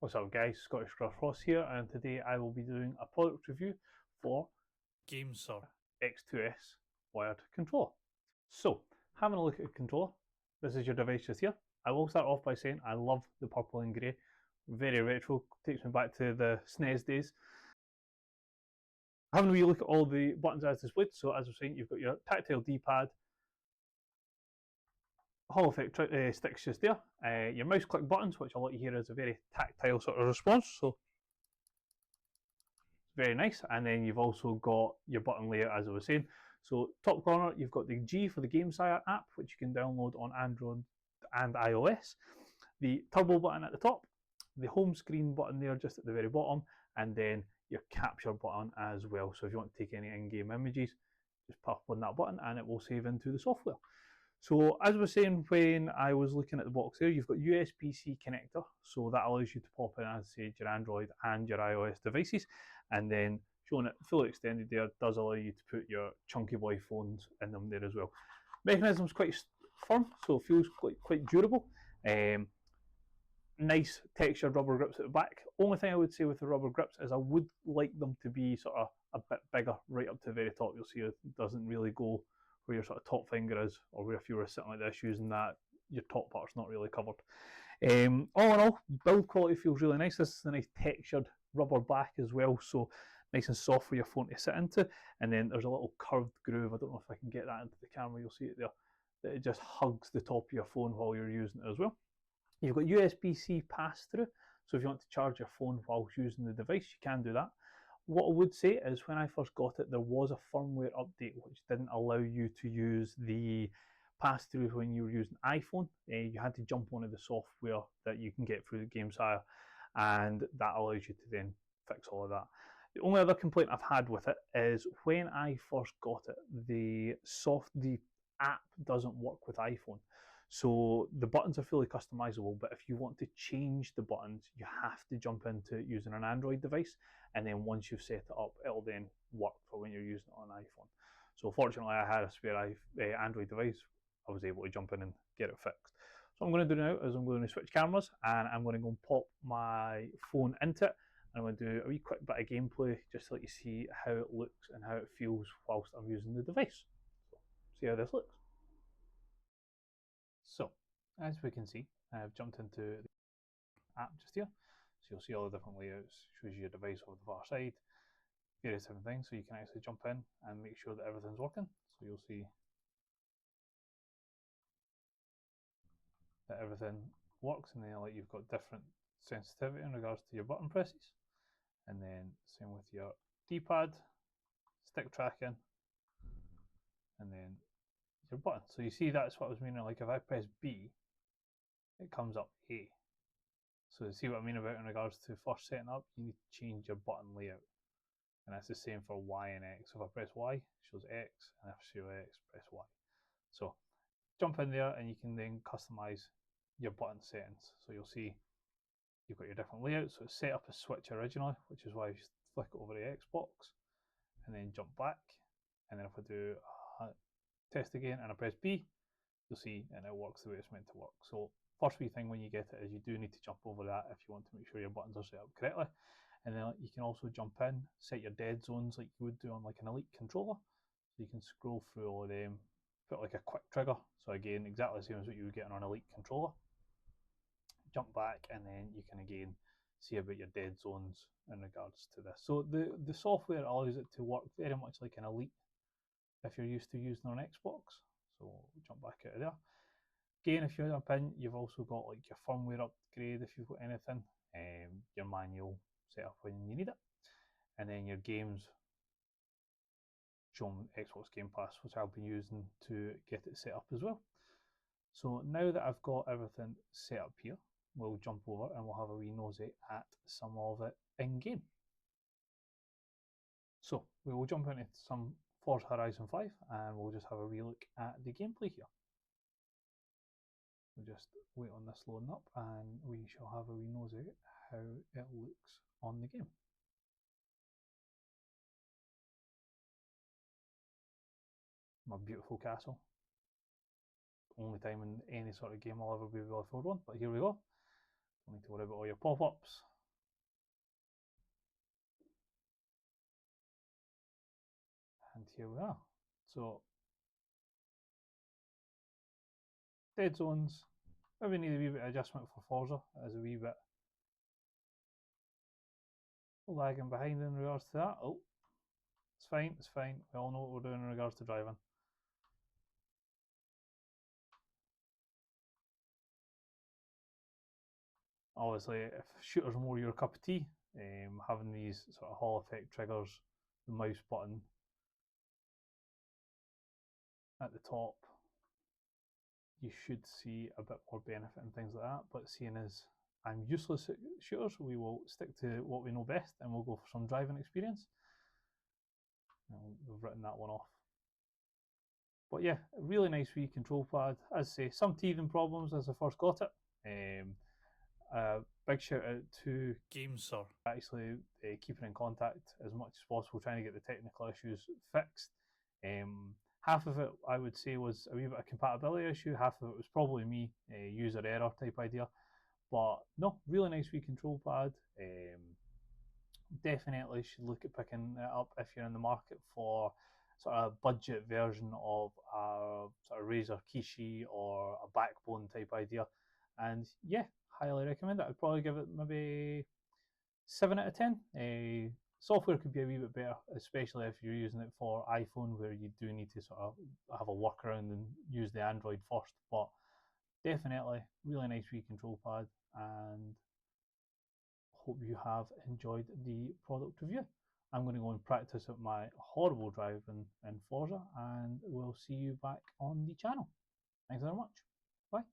What's up guys, Scottish Gruff Ross here, and today I will be doing a product review for GameSir X2s wired controller. So, having a look at the controller, this is your device just here. I will start off by saying I love the purple and grey, very retro, takes me back to the SNES days. Having a wee look at all the buttons as displayed, so as I was saying, you've got your tactile D-pad, Hall effect sticks just there, your mouse click buttons, which I'll let you hear is a very tactile sort of response, so very nice. And then you've also got your button layout as I was saying. So top corner you've got the G for the GameSir app, which you can download on Android and iOS, the turbo button at the top, the home screen button there just at the very bottom, and then your capture button as well. So if you want to take any in-game images, just pop on that button and it will save into the software. So as I was saying when I was looking at the box there, you've got USB-C connector, so that allows you to pop in, as I said, your Android and your iOS devices, and then showing it fully extended there does allow you to put your chunky boy phones in them there as well. Mechanism's quite firm, so it feels quite durable. Nice textured rubber grips at the back. Only thing I would say with the rubber grips is I would like them to be sort of a bit bigger right up to the very top. You'll see it doesn't really go where your sort of top finger is, or where if you were sitting like this using that, your top part's not really covered. All in all, build quality feels really nice. This is a nice textured rubber back as well, so nice and soft for your phone to sit into. And then there's a little curved groove. I don't know if I can get that into the camera, you'll see it there. That it just hugs the top of your phone while you're using it as well. You've got USB-C pass-through, so if you want to charge your phone whilst using the device, you can do that. What I would say is when I first got it, there was a firmware update which didn't allow you to use the pass-through when you were using iPhone. You had to jump onto the software that you can get through the GameSir, and that allows you to then fix all of that. The only other complaint I've had with it is when I first got it, the app doesn't work with iPhone. So the buttons are fully customizable, but if you want to change the buttons, you have to jump into using an Android device, and then once you've set it up, it'll then work for when you're using it on an iPhone. So fortunately, I had a spare Android device. I was able to jump in and get it fixed. So what I'm going to do now is I'm going to switch cameras, and I'm going to go and pop my phone into it, and I'm going to do a wee quick bit of gameplay just to let you see how it looks and how it feels whilst I'm using the device. So see how this looks. So, as we can see, I've jumped into the app just here. So you'll see all the different layouts, shows you your device over the far side, various different things, so you can actually jump in and make sure that everything's working. So you'll see that everything works, and then like you've got different sensitivity in regards to your button presses, and then same with your D-pad, stick tracking, and then your button. So you see that's what I was meaning, like if I press B, it comes up A. So see what I mean about in regards to first setting up, you need to change your button layout. And that's the same for Y and X. So if I press Y, it shows X, and if I show X, press Y. So jump in there and you can then customize your button settings. So you'll see you've got your different layouts. So it's set up as Switch originally, which is why you flick it over the Xbox, and then jump back. And then if I do test again and I press B, you'll see and it works the way it's meant to work. So first wee thing when you get it is you do need to jump over that if you want to make sure your buttons are set up correctly. And then you can also jump in, set your dead zones like you would do on like an Elite controller. So you can scroll through all of them, put like a quick trigger. So again, exactly the same as what you would get on an Elite controller. Jump back and then you can again see about your dead zones in regards to this. So the software allows it to work very much like an Elite if you're used to using on Xbox. So jump back out of there. Again, if you jump in, you've also got like your firmware upgrade if you've got anything, your manual set up when you need it, and then your games shown Xbox Game Pass, which I'll be using to get it set up as well. So now that I've got everything set up here, we'll jump over and we'll have a wee nosy at some of it in game. So we will jump into some Forza Horizon 5 and we'll just have a wee look at the gameplay here. We'll just wait on this loading up and we shall have a wee nosy at how it looks on the game. My beautiful castle. Only time in any sort of game I'll ever be able to afford one, but here we go. Don't need to worry about all your pop-ups, here we are. So dead zones, maybe need a wee bit of adjustment for Forza as a wee bit lagging behind in regards to that. Oh, it's fine, it's fine. We all know what we're doing in regards to driving. Obviously, if shooters more your cup of tea, having these sort of Hall effect triggers, the mouse button at the top, you should see a bit more benefit and things like that. But seeing as I'm useless at shooters, we will stick to what we know best and we'll go for some driving experience. We've written that one off. But yeah, really nice wee control pad. As I say, some teething problems as I first got it. Big shout out to GameSir, actually keeping in contact as much as possible, trying to get the technical issues fixed. Half of it, I would say, was a wee bit of compatibility issue. Half of it was probably me, user error type idea. But no, really nice wee control pad. Definitely should look at picking it up if you're in the market for sort of a budget version of a sort of Razer Kishi or a backbone type idea. And yeah, highly recommend it. I'd probably give it maybe 7 out of 10. Software could be a wee bit better, especially if you're using it for iPhone, where you do need to sort of have a workaround and use the Android first. But definitely, really nice wee control pad, and hope you have enjoyed the product review. I'm going to go and practice at my horrible drive in Forza, and we'll see you back on the channel. Thanks very much. Bye.